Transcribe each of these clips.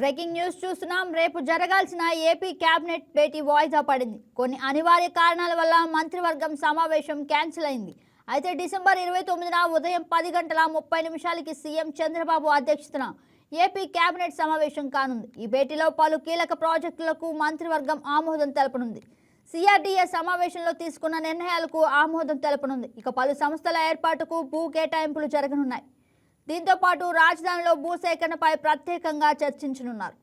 Breaking news చూస్తున్నాం. రేపు జరగాల్సిన ఏపీ కేబినెట్ భేటీ వాయిదా పడింది. కొన్ని అనివార్య కారణాల వల్ల మంత్రివర్గం సమావేశం క్యాన్సిల్ అయింది. అయితే డిసెంబర్ 29న ఉదయం 10:30 సీఎం చంద్రబాబు అధ్యక్షతన ఏపీ కేబినెట్ సమావేశం కానుంది. ఈ భేటీలో పలు కీలక ప్రాజెక్టులకు మంత్రివర్గం ఆమోదం తెలపనుంది. సిఆర్డీఏ సమావేశంలో తీసుకున్న నిర్ణయాలకు ఆమోదం తెలపనుంది. ఇక పలు సంస్థల ఏర్పాటుకు భూ కేటాయింపులు జరగనున్నాయి. దీంతో పాటు రాజధానిలో భూసేకరణపై ప్రత్యేకంగా చర్చించనున్నారు.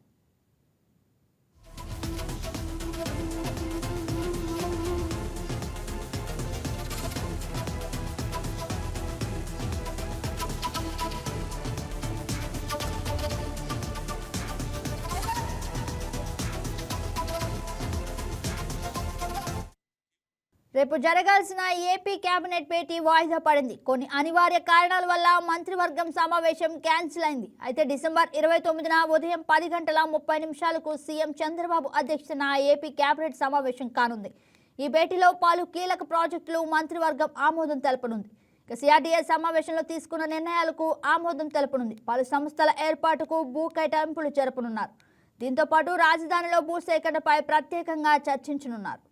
రేపు జరగాల్సిన ఏపీ కేబినెట్ భేటీ వాయిదా పడింది. కొన్ని అనివార్య కారణాల వల్ల మంత్రివర్గం సమావేశం క్యాన్సిల్ అయింది. అయితే డిసెంబర్ 29న ఉదయం 10:30 సీఎం చంద్రబాబు అధ్యక్షతన ఏపీ కేబినెట్ సమావేశం కానుంది. ఈ భేటీలో పలు కీలక ప్రాజెక్టులు మంత్రివర్గం ఆమోదం తెలపనుంది. ఇక సిఆర్డీఏ సమావేశంలో తీసుకున్న నిర్ణయాలకు ఆమోదం తెలపనుంది. పలు సంస్థల ఏర్పాటుకు భూ కేటాయింపులు జరపనున్నారు. దీంతో పాటు రాజధానిలో భూసేకరణపై ప్రత్యేకంగా చర్చించనున్నారు.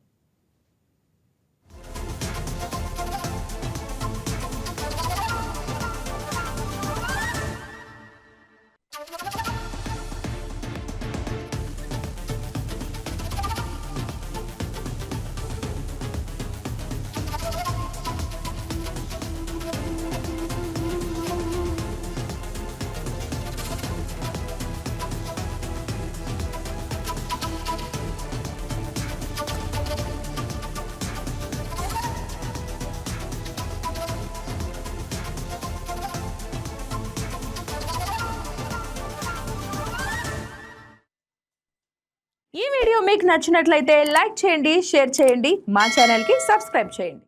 ఈ వీడియో మీకు నచ్చినట్లయితే లైక్ చేయండి, షేర్ చేయండి, మా ఛానల్కి సబ్స్క్రైబ్ చేయండి.